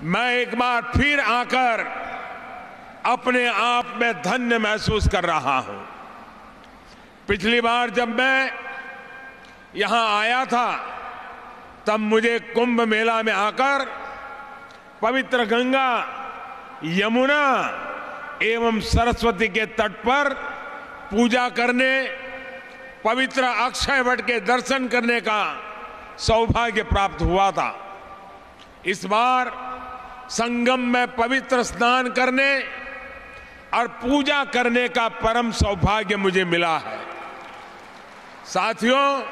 मैं एक बार फिर आकर अपने आप में धन्य महसूस कर रहा हूं। पिछली बार जब मैं यहां आया था तब मुझे कुंभ मेला में आकर पवित्र गंगा, यमुना एवं सरस्वती के तट पर पूजा करने, पवित्र अक्षय वट के दर्शन करने का सौभाग्य प्राप्त हुआ था। इस बार संगम में पवित्र स्नान करने और पूजा करने का परम सौभाग्य मुझे मिला है। साथियों,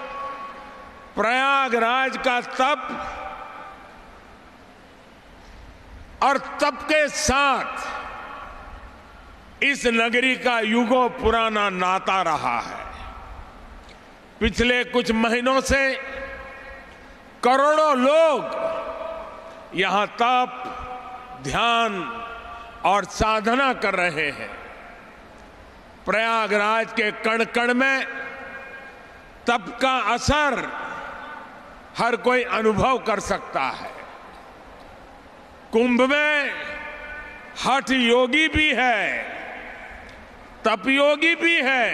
प्रयागराज का तप और तप के साथ इस नगरी का युगों पुराना नाता रहा है। पिछले कुछ महीनों से करोड़ों लोग यहां तप, ध्यान और साधना कर रहे हैं। प्रयागराज के कण कण में तप का असर हर कोई अनुभव कर सकता है। कुंभ में हठ योगी भी है, तप योगी भी है,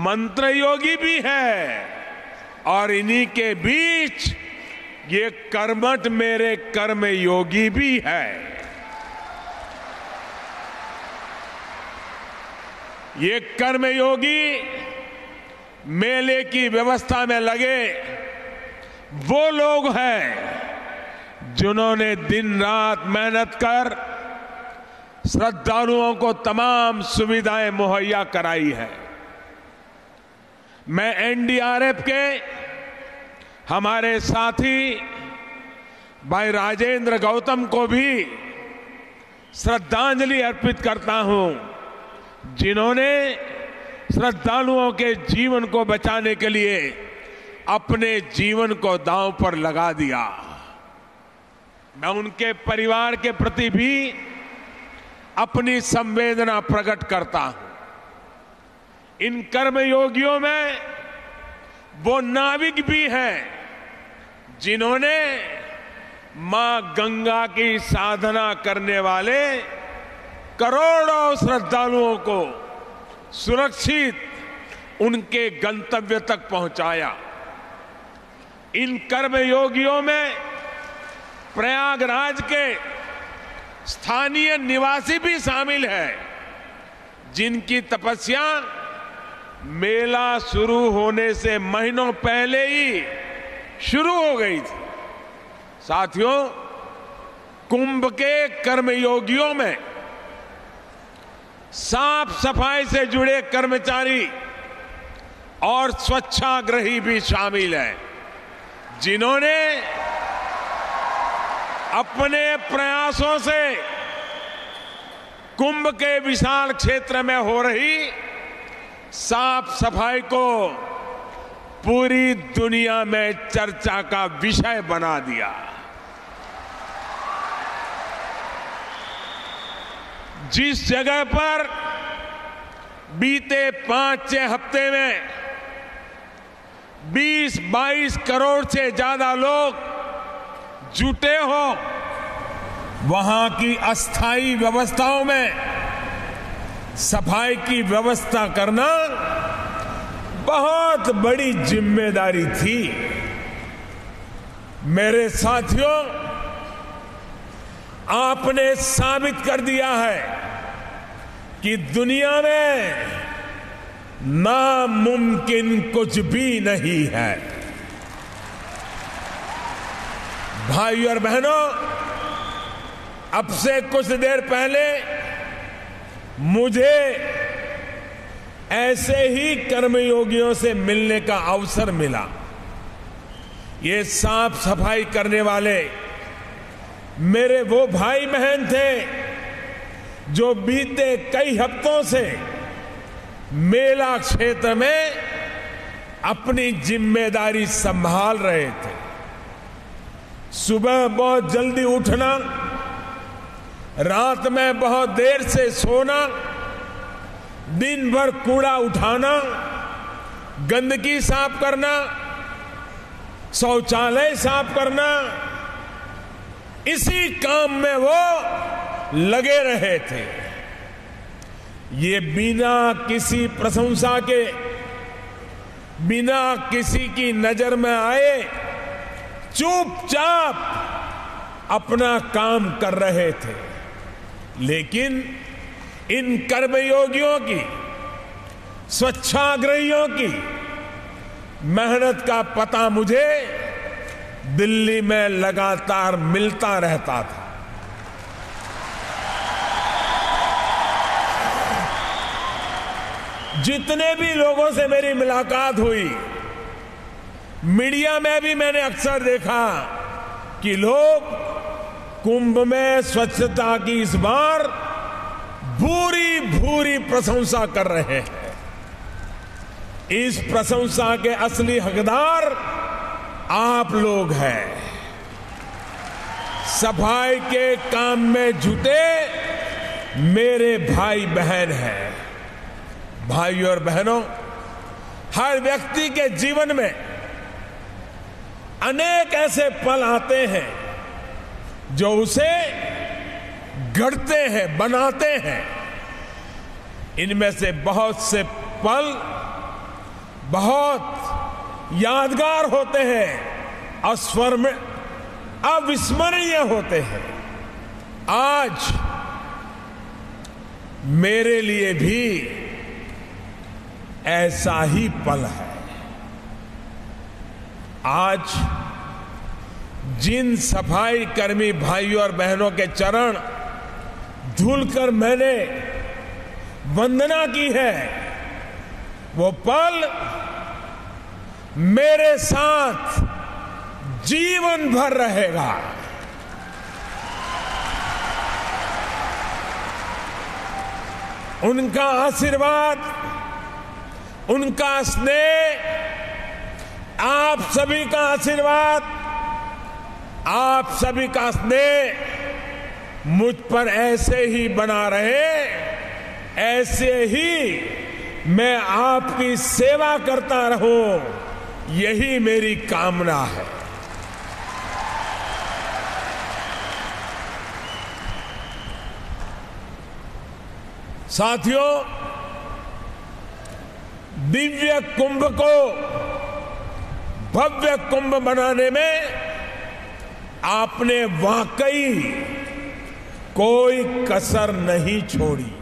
मंत्र योगी भी है और इन्हीं के बीच ये कर्मठ मेरे कर्म योगी भी है। ये कर्म योगी मेले की व्यवस्था में लगे वो लोग हैं जिन्होंने दिन रात मेहनत कर श्रद्धालुओं को तमाम सुविधाएं मुहैया कराई है। मैं एनडीआरएफ के हमारे साथी भाई राजेंद्र गौतम को भी श्रद्धांजलि अर्पित करता हूं, जिन्होंने श्रद्धालुओं के जीवन को बचाने के लिए अपने जीवन को दांव पर लगा दिया। मैं उनके परिवार के प्रति भी अपनी संवेदना प्रकट करता हूं। इन कर्मयोगियों में वो नाविक भी हैं जिन्होंने मां गंगा की साधना करने वाले करोड़ों श्रद्धालुओं को सुरक्षित उनके गंतव्य तक पहुंचाया। इन कर्मयोगियों में प्रयागराज के स्थानीय निवासी भी शामिल है, जिनकी तपस्या मेला शुरू होने से महीनों पहले ही शुरू हो गई थी। साथियों, कुंभ के कर्मयोगियों में साफ सफाई से जुड़े कर्मचारी और स्वच्छाग्रही भी शामिल हैं, जिन्होंने अपने प्रयासों से कुंभ के विशाल क्षेत्र में हो रही साफ सफाई को पूरी दुनिया में चर्चा का विषय बना दिया। जिस जगह पर बीते 5-6 हफ्ते में 20-22 करोड़ से ज्यादा लोग जुटे हो, वहां की अस्थायी व्यवस्थाओं में सफाई की व्यवस्था करना बहुत बड़ी जिम्मेदारी थी। मेरे साथियों, आपने साबित कर दिया है कि दुनिया में नामुमकिन कुछ भी नहीं है। भाई और बहनों, अब से कुछ देर पहले मुझे ऐसे ही कर्मयोगियों से मिलने का अवसर मिला। ये साफ सफाई करने वाले मेरे वो भाई बहन थे जो बीते कई हफ्तों से मेला क्षेत्र में अपनी जिम्मेदारी संभाल रहे थे। सुबह बहुत जल्दी उठना, रात में बहुत देर से सोना, दिन भर कूड़ा उठाना, गंदगी साफ करना, शौचालय साफ करना, इसी काम में वो लगे रहे थे। ये बिना किसी प्रशंसा के, बिना किसी की नजर में आए चुपचाप अपना काम कर रहे थे। लेकिन इन कर्मयोगियों की, स्वच्छाग्रहियों की मेहनत का पता मुझे दिल्ली में लगातार मिलता रहता था। जितने भी लोगों से मेरी मुलाकात हुई, मीडिया में भी मैंने अक्सर देखा कि लोग कुंभ में स्वच्छता की इस बार भूरी भूरी प्रशंसा कर रहे हैं। इस प्रशंसा के असली हकदार आप लोग हैं। सफाई के काम में जुटे मेरे भाई बहन हैं। भाइयों और बहनों, हर व्यक्ति के जीवन में अनेक ऐसे पल आते हैं जो उसे गढ़ते हैं, बनाते हैं। इनमें से बहुत से पल बहुत यादगार होते हैं, अविस्मरणीय होते हैं। आज मेरे लिए भी ऐसा ही पल है। आज जिन सफाई कर्मी भाइयों और बहनों के चरण धुलकर मैंने वंदना की है, वो पल मेरे साथ जीवन भर रहेगा। उनका आशीर्वाद, उनका स्नेह, आप सभी का आशीर्वाद, आप सभी का स्नेह मुझ पर ऐसे ही बना रहे, ऐसे ही मैं आपकी सेवा करता रहूं, यही मेरी कामना है। साथियों, दिव्य कुंभ को भव्य कुंभ बनाने में आपने वाकई कोई कसर नहीं छोड़ी।